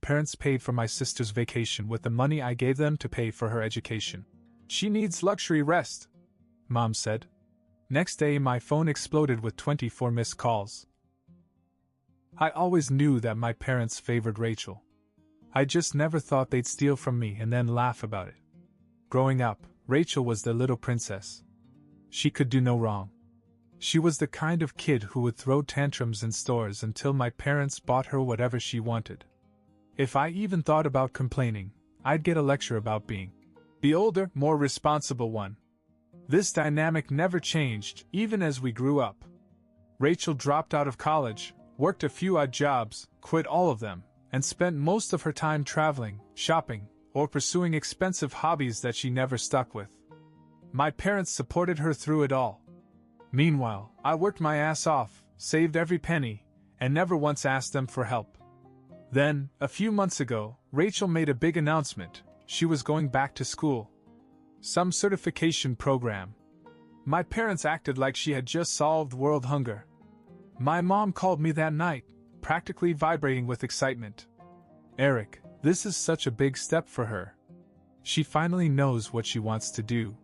Parents paid for my sister's vacation with the money I gave them to pay for her education. She needs luxury rest, Mom said. Next day, my phone exploded with 24 missed calls. I always knew that my parents favored Rachel. I just never thought they'd steal from me and then laugh about it. Growing up, Rachel was the little princess. She could do no wrong. She was the kind of kid who would throw tantrums in stores until my parents bought her whatever she wanted. If I even thought about complaining, I'd get a lecture about being the older, more responsible one. This dynamic never changed, even as we grew up. Rachel dropped out of college, worked a few odd jobs, quit all of them, and spent most of her time traveling, shopping, or pursuing expensive hobbies that she never stuck with. My parents supported her through it all. Meanwhile, I worked my ass off, saved every penny, and never once asked them for help. Then, a few months ago, Rachel made a big announcement. She was going back to school. Some certification program. My parents acted like she had just solved world hunger. My mom called me that night, practically vibrating with excitement. Eric, this is such a big step for her. She finally knows what she wants to do.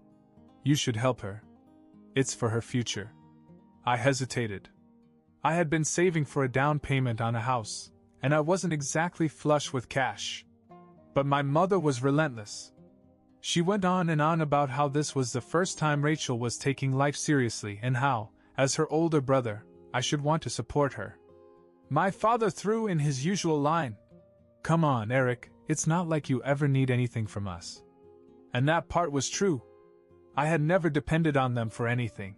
You should help her. It's for her future. I hesitated. I had been saving for a down payment on a house, and I wasn't exactly flush with cash. But my mother was relentless. She went on and on about how this was the first time Rachel was taking life seriously and how, as her older brother, I should want to support her. My father threw in his usual line. Come on, Eric, it's not like you ever need anything from us. And that part was true. I had never depended on them for anything.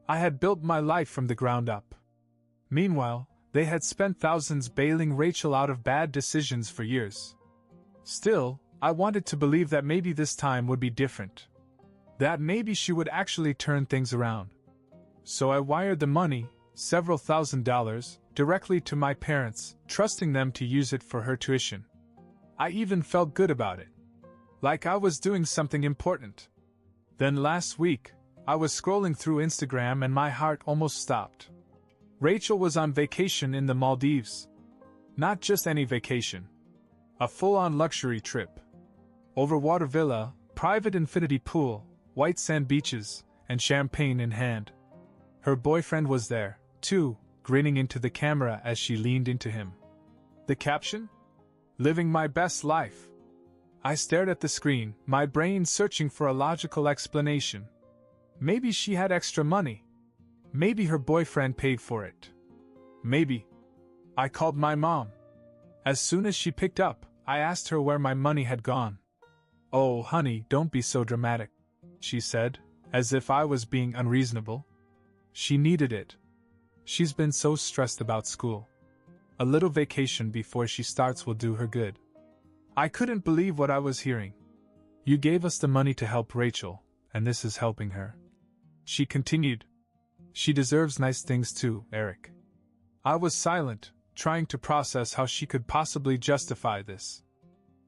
I had built my life from the ground up. Meanwhile, they had spent thousands bailing Rachel out of bad decisions for years. Still, I wanted to believe that maybe this time would be different. That maybe she would actually turn things around. So I wired the money, several $1,000s, directly to my parents, trusting them to use it for her tuition. I even felt good about it. Like I was doing something important. Then last week, I was scrolling through Instagram and my heart almost stopped. Rachel was on vacation in the Maldives. Not just any vacation. A full-on luxury trip. Overwater villa, private infinity pool, white sand beaches, and champagne in hand. Her boyfriend was there, too, grinning into the camera as she leaned into him. The caption? Living my best life. I stared at the screen, my brain searching for a logical explanation. Maybe she had extra money. Maybe her boyfriend paid for it. Maybe. I called my mom. As soon as she picked up, I asked her where my money had gone. Oh, honey, don't be so dramatic, she said, as if I was being unreasonable. She needed it. She's been so stressed about school. A little vacation before she starts will do her good. I couldn't believe what I was hearing. You gave us the money to help Rachel, and this is helping her. She continued. She deserves nice things too, Eric. I was silent, trying to process how she could possibly justify this.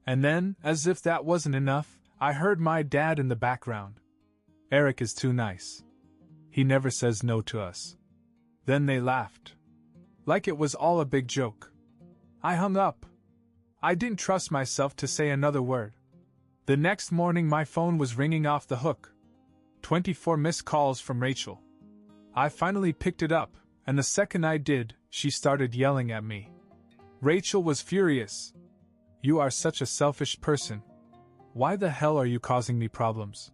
And then, as if that wasn't enough, I heard my dad in the background. Eric is too nice. He never says no to us. Then they laughed. Like it was all a big joke. I hung up. I didn't trust myself to say another word. The next morning my phone was ringing off the hook. 24 missed calls from Rachel. I finally picked it up, and the second I did, she started yelling at me. Rachel was furious. You are such a selfish person. Why the hell are you causing me problems?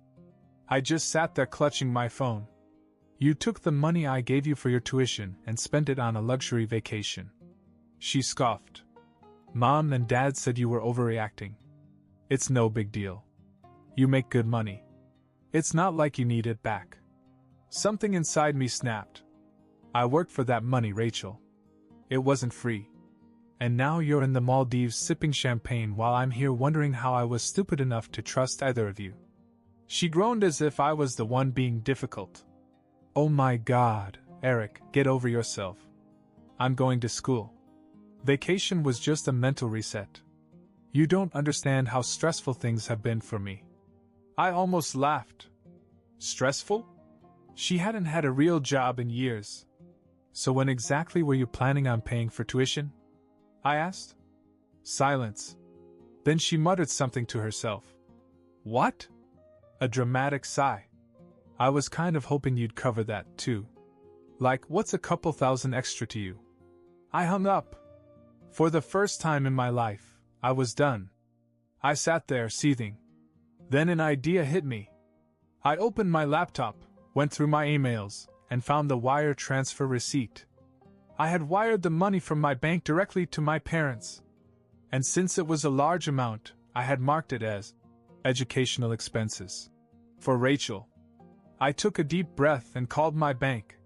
I just sat there clutching my phone. You took the money I gave you for your tuition and spent it on a luxury vacation. She scoffed. Mom and Dad said you were overreacting. It's no big deal. You make good money. It's not like you need it back. Something inside me snapped. I worked for that money, Rachel. It wasn't free. And now you're in the Maldives sipping champagne while I'm here wondering how I was stupid enough to trust either of you. She groaned as if I was the one being difficult. Oh my God, Eric, get over yourself. I'm going to school. Vacation was just a mental reset. You don't understand how stressful things have been for me. I almost laughed. Stressful? She hadn't had a real job in years. So when exactly were you planning on paying for tuition? I asked. Silence. Then she muttered something to herself. What? A dramatic sigh. I was kind of hoping you'd cover that, too. Like, what's a couple thousand extra to you? I hung up. For the first time in my life, I was done. I sat there, seething. Then an idea hit me. I opened my laptop, went through my emails, and found the wire transfer receipt. I had wired the money from my bank directly to my parents. And since it was a large amount, I had marked it as educational expenses. For Rachel. I took a deep breath and called my bank.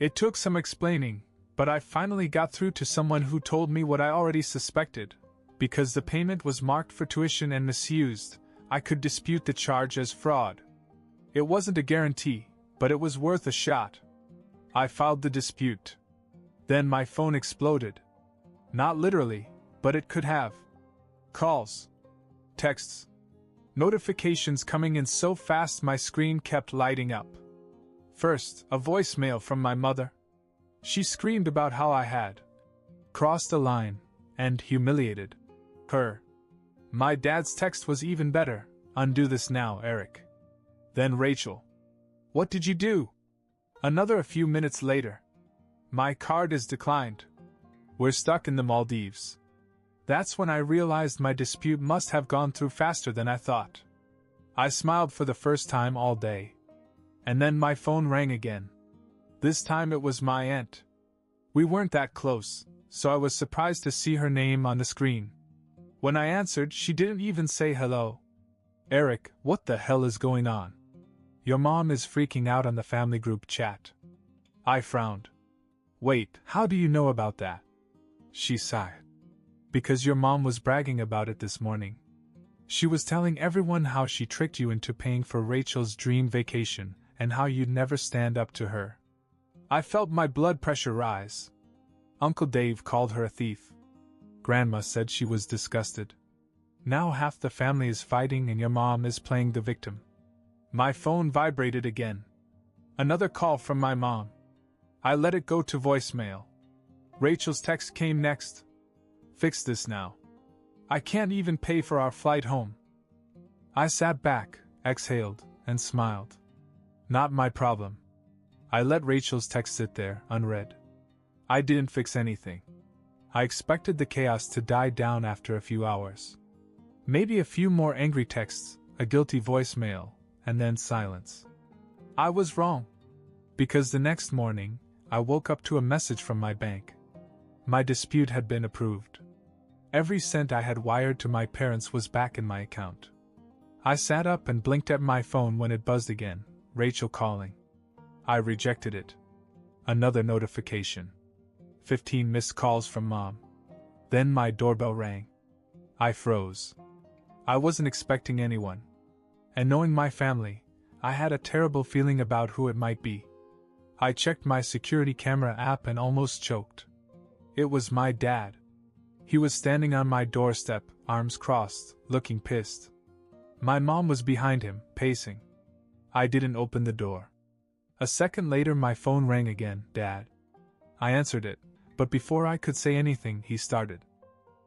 It took some explaining, but I finally got through to someone who told me what I already suspected. Because the payment was marked for tuition and misused, I could dispute the charge as fraud. It wasn't a guarantee, but it was worth a shot. I filed the dispute. Then my phone exploded. Not literally, but it could have. Calls. Texts. Notifications coming in so fast my screen kept lighting up. First, a voicemail from my mother. She screamed about how I had crossed a line and humiliated her. My dad's text was even better. Undo this now, Eric. Then Rachel. What did you do? Another a few minutes later. My card is declined. We're stuck in the Maldives. That's when I realized my dispute must have gone through faster than I thought. I smiled for the first time all day. And then my phone rang again. This time it was my aunt. We weren't that close, so I was surprised to see her name on the screen. When I answered, she didn't even say hello. Eric, what the hell is going on? Your mom is freaking out on the family group chat. I frowned. Wait, how do you know about that? She sighed. Because your mom was bragging about it this morning. She was telling everyone how she tricked you into paying for Rachel's dream vacation and how you'd never stand up to her. I felt my blood pressure rise. Uncle Dave called her a thief. Grandma said she was disgusted. Now half the family is fighting and your mom is playing the victim. My phone vibrated again. Another call from my mom. I let it go to voicemail. Rachel's text came next. Fix this now. I can't even pay for our flight home. I sat back, exhaled, and smiled. Not my problem. I let Rachel's text sit there, unread. I didn't fix anything. I expected the chaos to die down after a few hours. Maybe a few more angry texts, a guilty voicemail, and then silence. I was wrong. Because the next morning, I woke up to a message from my bank. My dispute had been approved. Every cent I had wired to my parents was back in my account. I sat up and blinked at my phone when it buzzed again. Rachel calling. I rejected it. Another notification. 15 missed calls from Mom. Then my doorbell rang. I froze. I wasn't expecting anyone. And knowing my family, I had a terrible feeling about who it might be. I checked my security camera app and almost choked. It was my dad. He was standing on my doorstep, arms crossed, looking pissed. My mom was behind him, pacing. I didn't open the door. A second later my phone rang again. Dad. I answered it, but before I could say anything he started.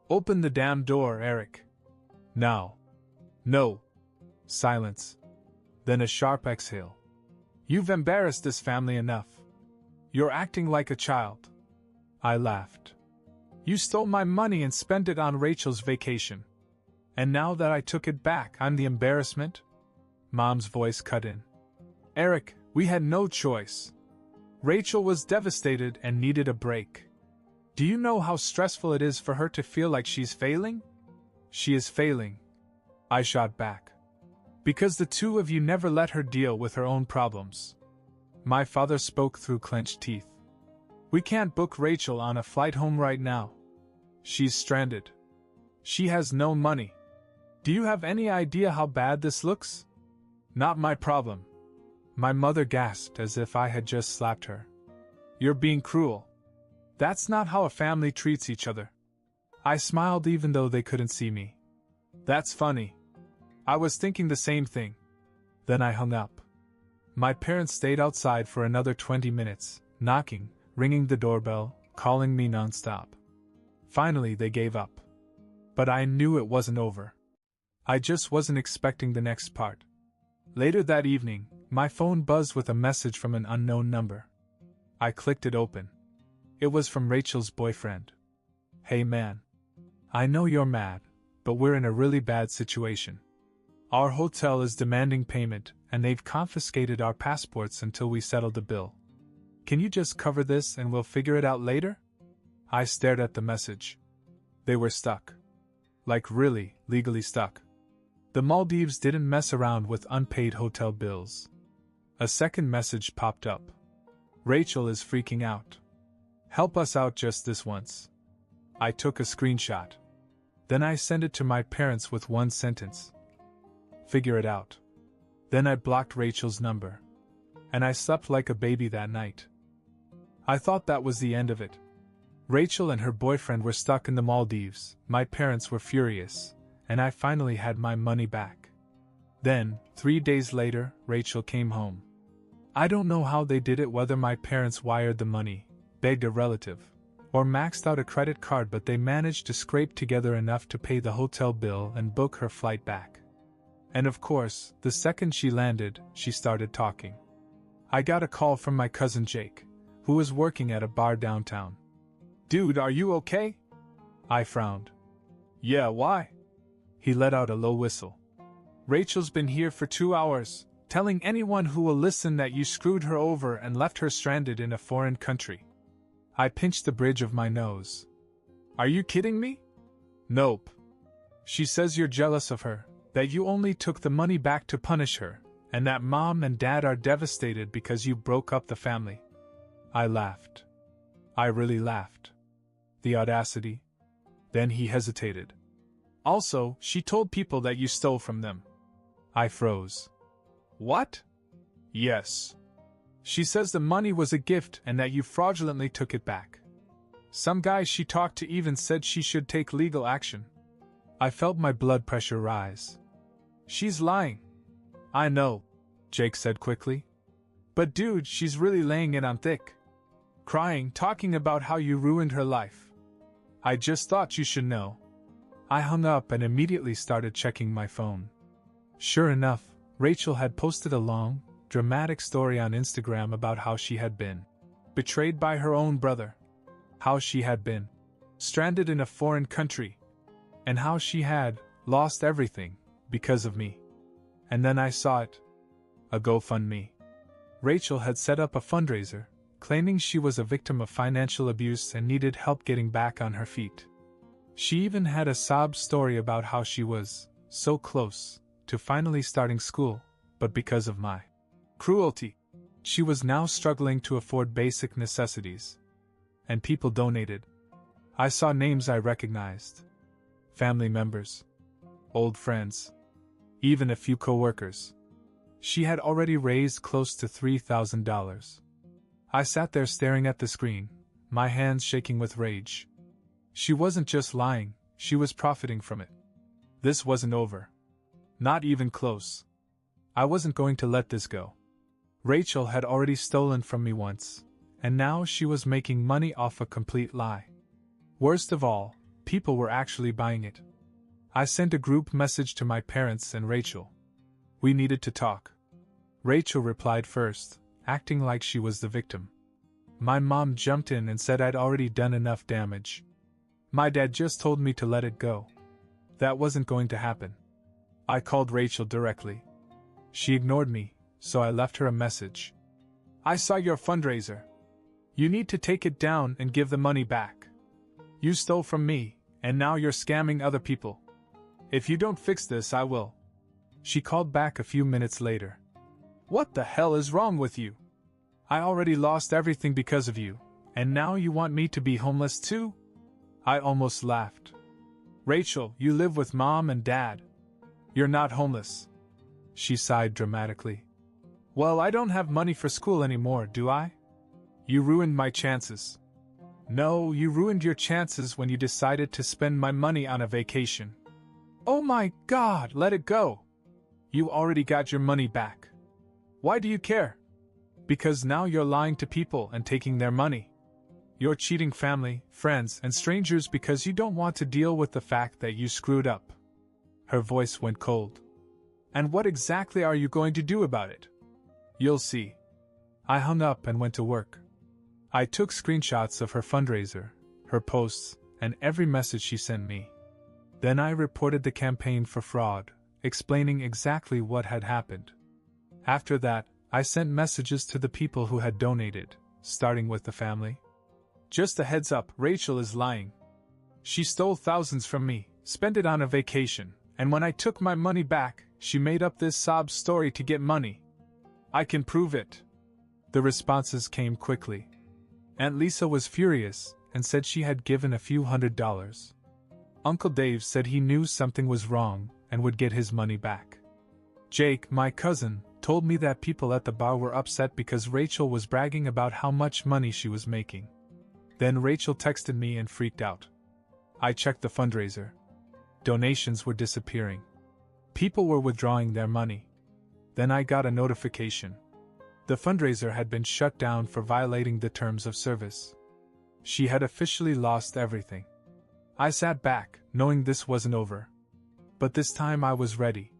Open the damn door, Eric. Now. No. Silence. Then a sharp exhale. You've embarrassed this family enough. You're acting like a child. I laughed. You stole my money and spent it on Rachel's vacation. And now that I took it back, I'm the embarrassment? Mom's voice cut in. Eric, we had no choice. Rachel was devastated and needed a break. Do you know how stressful it is for her to feel like she's failing? She is failing. I shot back. Because the two of you never let her deal with her own problems. My father spoke through clenched teeth. We can't book Rachel on a flight home right now. She's stranded. She has no money. Do you have any idea how bad this looks? Not my problem. My mother gasped as if I had just slapped her. You're being cruel. That's not how a family treats each other. I smiled even though they couldn't see me. That's funny. I was thinking the same thing. Then I hung up. My parents stayed outside for another 20 minutes, knocking, ringing the doorbell, calling me nonstop. Finally they gave up. But I knew it wasn't over. I just wasn't expecting the next part. Later that evening, my phone buzzed with a message from an unknown number. I clicked it open. It was from Rachel's boyfriend. "Hey man. I know you're mad, but we're in a really bad situation. Our hotel is demanding payment, and they've confiscated our passports until we settle the bill. Can you just cover this and we'll figure it out later?" I stared at the message. They were stuck. Like really, legally stuck. The Maldives didn't mess around with unpaid hotel bills. A second message popped up. "Rachel is freaking out. Help us out just this once." I took a screenshot. Then I sent it to my parents with one sentence. "Figure it out." Then I blocked Rachel's number. And I slept like a baby that night. I thought that was the end of it. Rachel and her boyfriend were stuck in the Maldives, my parents were furious, and I finally had my money back. Then, 3 days later, Rachel came home. I don't know how they did it, whether my parents wired the money, begged a relative, or maxed out a credit card, but they managed to scrape together enough to pay the hotel bill and book her flight back. And of course, the second she landed, she started talking. I got a call from my cousin Jake, who was working at a bar downtown. "Dude, are you okay?" I frowned. "Yeah, why?" He let out a low whistle. "Rachel's been here for 2 hours, telling anyone who will listen that you screwed her over and left her stranded in a foreign country." I pinched the bridge of my nose. "Are you kidding me?" "Nope. She says you're jealous of her, that you only took the money back to punish her, and that mom and dad are devastated because you broke up the family." I laughed. I really laughed. The audacity. Then he hesitated. "Also, she told people that you stole from them." I froze. "What?" "Yes. She says the money was a gift and that you fraudulently took it back. Some guy she talked to even said she should take legal action." I felt my blood pressure rise. "She's lying." "I know," Jake said quickly. "But dude, she's really laying it on thick. Crying, talking about how you ruined her life. I just thought you should know." I hung up and immediately started checking my phone. Sure enough, Rachel had posted a long, dramatic story on Instagram about how she had been betrayed by her own brother, how she had been stranded in a foreign country, and how she had lost everything because of me. And then I saw it. A GoFundMe. Rachel had set up a fundraiser, claiming she was a victim of financial abuse and needed help getting back on her feet. She even had a sob story about how she was so close to finally starting school, but because of my cruelty, she was now struggling to afford basic necessities. And people donated. I saw names I recognized. Family members. Old friends. Even a few co-workers. She had already raised close to $3,000. I sat there staring at the screen, my hands shaking with rage. She wasn't just lying, she was profiting from it. This wasn't over. Not even close. I wasn't going to let this go. Rachel had already stolen from me once, and now she was making money off a complete lie. Worst of all, people were actually buying it. I sent a group message to my parents and Rachel. We needed to talk. Rachel replied first, acting like she was the victim. My mom jumped in and said I'd already done enough damage. My dad just told me to let it go. That wasn't going to happen. I called Rachel directly. She ignored me, so I left her a message. "I saw your fundraiser. You need to take it down and give the money back. You stole from me, and now you're scamming other people. If you don't fix this, I will." She called back a few minutes later. "What the hell is wrong with you? I already lost everything because of you, and now you want me to be homeless too?" I almost laughed. "Rachel, you live with mom and dad. You're not homeless." She sighed dramatically. "Well, I don't have money for school anymore, do I? You ruined my chances." "No, you ruined your chances when you decided to spend my money on a vacation." "Oh my God, let it go. You already got your money back. Why do you care?" "Because now you're lying to people and taking their money. You're cheating family, friends, and strangers because you don't want to deal with the fact that you screwed up. Her voice went cold. And what exactly are you going to do about it? You'll see. I hung up and went to work. I took screenshots of her fundraiser, her posts, and every message she sent me. Then I reported the campaign for fraud, explaining exactly what had happened. After that, I sent messages to the people who had donated, starting with the family. Just a heads up, Rachel is lying. She stole thousands from me, spent it on a vacation, and when I took my money back, she made up this sob story to get money. I can prove it. The responses came quickly. Aunt Lisa was furious and said she had given a few $100s. Uncle Dave said he knew something was wrong and would get his money back. Jake, my cousin, told me that people at the bar were upset because Rachel was bragging about how much money she was making. Then Rachel texted me and freaked out. I checked the fundraiser. Donations were disappearing. People were withdrawing their money. Then I got a notification. The fundraiser had been shut down for violating the terms of service. She had officially lost everything. I sat back, knowing this wasn't over. But this time I was ready.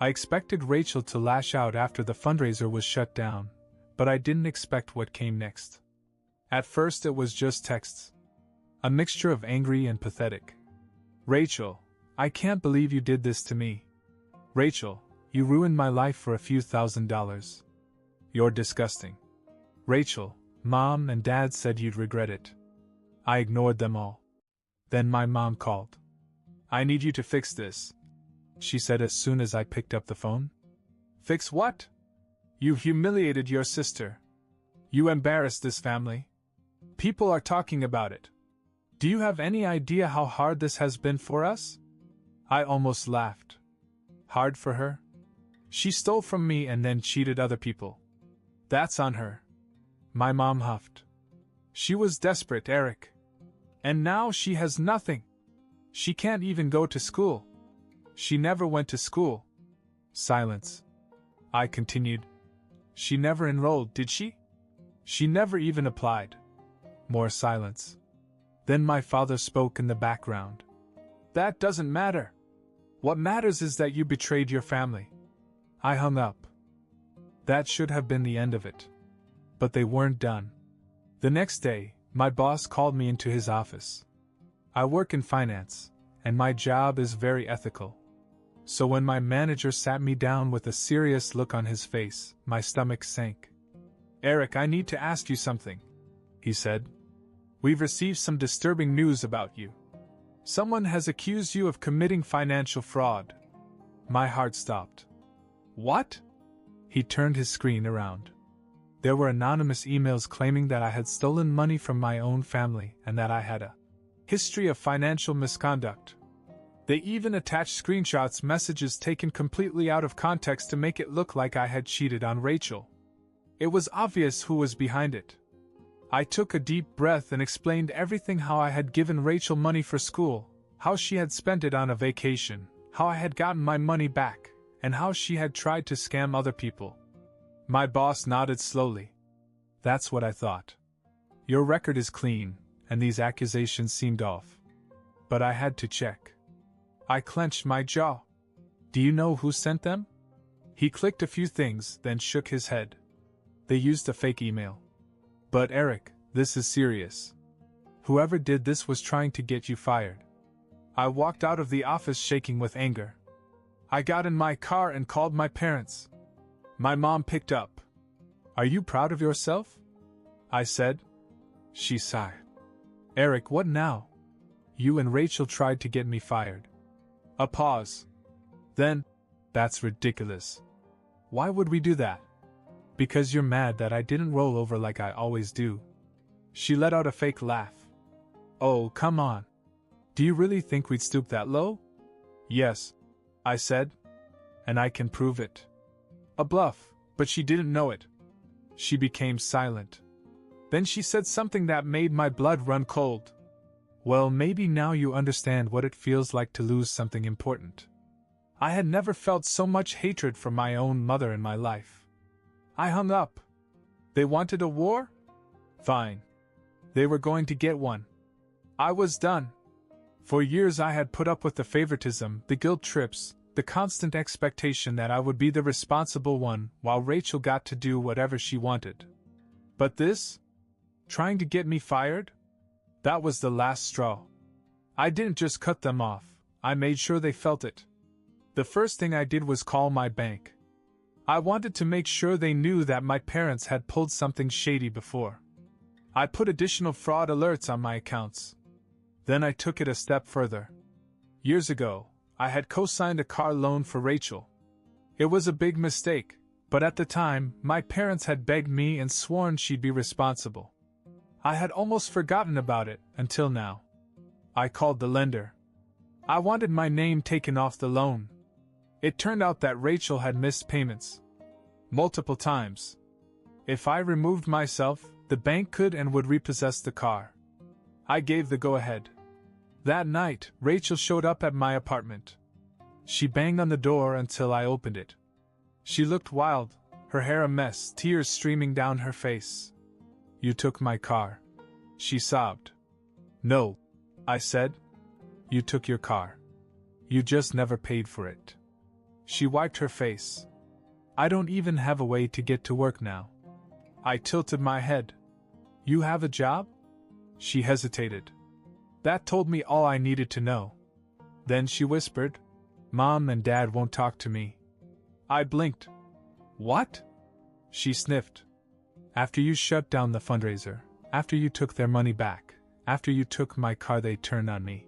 I expected Rachel to lash out after the fundraiser was shut down, but I didn't expect what came next. At first it was just texts. A mixture of angry and pathetic. Rachel, I can't believe you did this to me. Rachel, you ruined my life for a few $1,000s. You're disgusting. Rachel, Mom and Dad said you'd regret it. I ignored them all. Then my mom called. I need you to fix this, she said as soon as I picked up the phone. Fix what? You humiliated your sister. You embarrassed this family. People are talking about it. Do you have any idea how hard this has been for us? I almost laughed. Hard for her? She stole from me and then cheated other people. That's on her. My mom huffed. She was desperate, Eric. And now she has nothing. She can't even go to school. She never went to school. Silence. I continued. She never enrolled, did she? She never even applied. More silence. Then my father spoke in the background. That doesn't matter. What matters is that you betrayed your family. I hung up. That should have been the end of it. But they weren't done. The next day, my boss called me into his office. I work in finance, and my job is very ethical. So when my manager sat me down with a serious look on his face, my stomach sank. Eric, I need to ask you something, he said. We've received some disturbing news about you. Someone has accused you of committing financial fraud. My heart stopped. What? He turned his screen around. There were anonymous emails claiming that I had stolen money from my own family and that I had a history of financial misconduct. They even attached screenshots, messages taken completely out of context to make it look like I had cheated on Rachel. It was obvious who was behind it. I took a deep breath and explained everything: how I had given Rachel money for school, how she had spent it on a vacation, how I had gotten my money back, and how she had tried to scam other people. My boss nodded slowly. That's what I thought. Your record is clean, and these accusations seemed off. But I had to check. I clenched my jaw. Do you know who sent them? He clicked a few things, then shook his head. They used a fake email. But Eric, this is serious. Whoever did this was trying to get you fired. I walked out of the office shaking with anger. I got in my car and called my parents. My mom picked up. Are you proud of yourself? I said. She sighed. Eric, what now? You and Rachel tried to get me fired. A pause. Then, that's ridiculous. Why would we do that? Because you're mad that I didn't roll over like I always do. She let out a fake laugh. Oh, come on. Do you really think we'd stoop that low? Yes, I said. And I can prove it. A bluff, but she didn't know it. She became silent. Then she said something that made my blood run cold. Well, maybe now you understand what it feels like to lose something important. I had never felt so much hatred for my own mother in my life. I hung up. They wanted a war? Fine. They were going to get one. I was done. For years I had put up with the favoritism, the guilt trips, the constant expectation that I would be the responsible one while Rachel got to do whatever she wanted. But this? Trying to get me fired? That was the last straw. I didn't just cut them off, I made sure they felt it. The first thing I did was call my bank. I wanted to make sure they knew that my parents had pulled something shady before. I put additional fraud alerts on my accounts. Then I took it a step further. Years ago, I had co-signed a car loan for Rachel. It was a big mistake, but at the time, my parents had begged me and sworn she'd be responsible. I had almost forgotten about it until now. I called the lender. I wanted my name taken off the loan. It turned out that Rachel had missed payments. Multiple times. If I removed myself, the bank could and would repossess the car. I gave the go-ahead. That night, Rachel showed up at my apartment. She banged on the door until I opened it. She looked wild, her hair a mess, tears streaming down her face. "You took my car," she sobbed. "No," I said. "You took your car. You just never paid for it." She wiped her face. "I don't even have a way to get to work now." I tilted my head. "You have a job?" She hesitated. That told me all I needed to know. Then she whispered, "Mom and Dad won't talk to me." I blinked. "What?" She sniffed. "After you shut down the fundraiser, after you took their money back, after you took my car, they turned on me.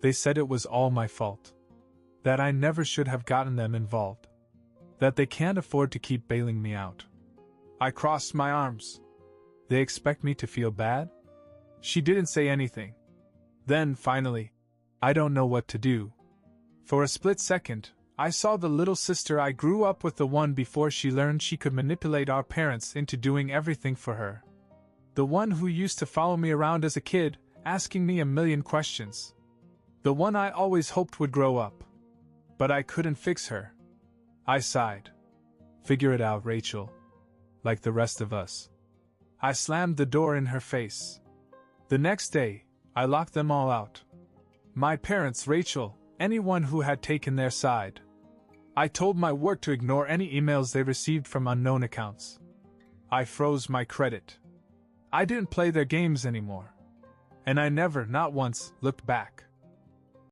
They said it was all my fault. That I never should have gotten them involved. That they can't afford to keep bailing me out." I crossed my arms. "They expect me to feel bad?" She didn't say anything. Then, finally, "I don't know what to do." For a split second, I saw the little sister I grew up with, the one before she learned she could manipulate our parents into doing everything for her. The one who used to follow me around as a kid, asking me a million questions. The one I always hoped would grow up. But I couldn't fix her. I sighed. "Figure it out, Rachel. Like the rest of us." I slammed the door in her face. The next day, I locked them all out. My parents, Rachel, anyone who had taken their side. I told my work to ignore any emails they received from unknown accounts. I froze my credit. I didn't play their games anymore. And I never, not once, looked back.